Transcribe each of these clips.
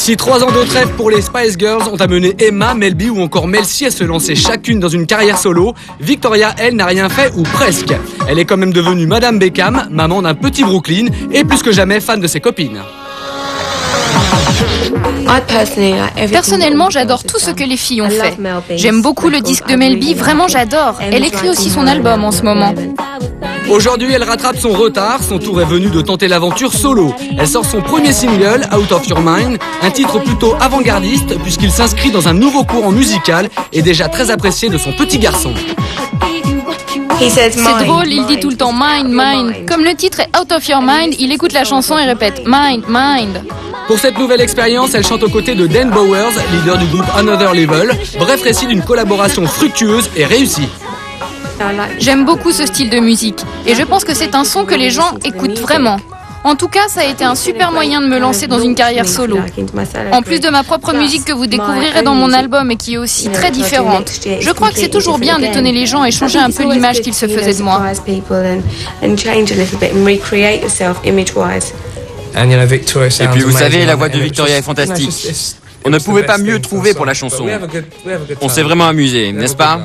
Si 3 ans de trêve pour les Spice Girls ont amené Emma, Mel B ou encore Mel C à se lancer chacune dans une carrière solo, Victoria, elle, n'a rien fait ou presque. Elle est quand même devenue Madame Beckham, maman d'un petit Brooklyn et plus que jamais fan de ses copines. Personnellement, j'adore tout ce que les filles ont fait. J'aime beaucoup le disque de Mel B, vraiment j'adore. Elle écrit aussi son album en ce moment. Aujourd'hui, elle rattrape son retard, son tour est venu de tenter l'aventure solo. Elle sort son premier single, Out of Your Mind, un titre plutôt avant-gardiste puisqu'il s'inscrit dans un nouveau courant musical et déjà très apprécié de son petit garçon. C'est drôle, il dit tout le temps mind, mind. Comme le titre est Out of Your Mind, il écoute la chanson et répète mind, mind. Pour cette nouvelle expérience, elle chante aux côtés de Dan Bowers, leader du groupe Another Level. Bref, récit d'une collaboration fructueuse et réussie. J'aime beaucoup ce style de musique et je pense que c'est un son que les gens écoutent vraiment. En tout cas, ça a été un super moyen de me lancer dans une carrière solo. En plus de ma propre musique que vous découvrirez dans mon album et qui est aussi très différente, je crois que c'est toujours bien d'étonner les gens et changer un peu l'image qu'ils se faisaient de moi. Et puis vous savez, la voix de Victoria est fantastique. On ne pouvait pas mieux trouver pour la chanson. On s'est vraiment amusé, n'est-ce pas?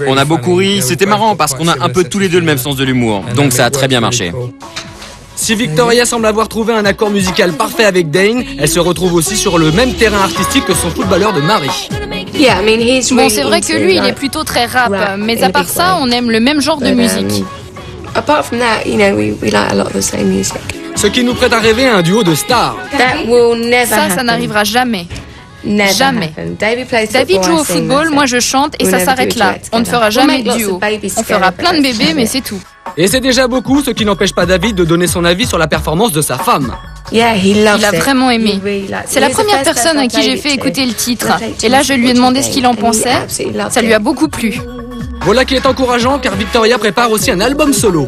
On a beaucoup ri, c'était marrant parce qu'on a un peu tous les deux le même sens de l'humour, donc ça a très bien marché. Si Victoria semble avoir trouvé un accord musical parfait avec Dane, elle se retrouve aussi sur le même terrain artistique que son footballeur de mari. Bon, c'est vrai que lui, il est plutôt très rap, mais à part ça, on aime le même genre de musique. Ce qui nous prête à rêver un duo de stars. Ça n'arrivera jamais. Jamais. David joue au football, moi je chante et ça s'arrête là. On ne fera jamais de duo. On fera plein de bébés, mais c'est tout. Et c'est déjà beaucoup, ce qui n'empêche pas David de donner son avis sur la performance de sa femme. Il a vraiment aimé. C'est la première personne à qui j'ai fait écouter le titre. Et là, je lui ai demandé ce qu'il en pensait. Ça lui a beaucoup plu. Voilà qui est encourageant car Victoria prépare aussi un album solo.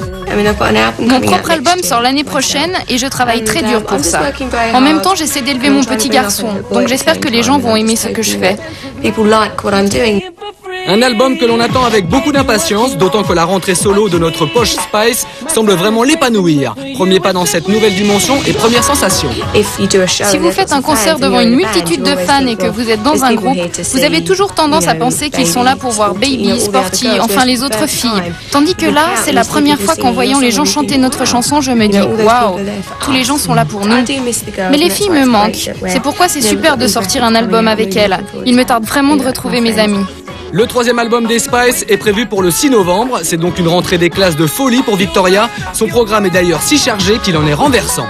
Mon propre album sort l'année prochaine et je travaille très dur pour ça. En même temps, j'essaie d'élever mon petit garçon, donc j'espère que les gens vont aimer ce que je fais. Un album que l'on attend avec beaucoup d'impatience, d'autant que la rentrée solo de notre poche Spice semble vraiment l'épanouir. Premier pas dans cette nouvelle dimension et première sensation. Si vous faites un concert devant une multitude de fans et que vous êtes dans un groupe, vous avez toujours tendance à penser qu'ils sont là pour voir Baby, Sporty, enfin les autres filles. Tandis que là, c'est la première fois qu'en voyant les gens chanter notre chanson, je me dis « Waouh, tous les gens sont là pour nous ». Mais les filles me manquent. C'est pourquoi c'est super de sortir un album avec elles. Il me tarde vraiment de retrouver mes amis. Le troisième album des Spice est prévu pour le 6 novembre. C'est donc une rentrée des classes de folie pour Victoria. Son programme est d'ailleurs si chargé qu'il en est renversant.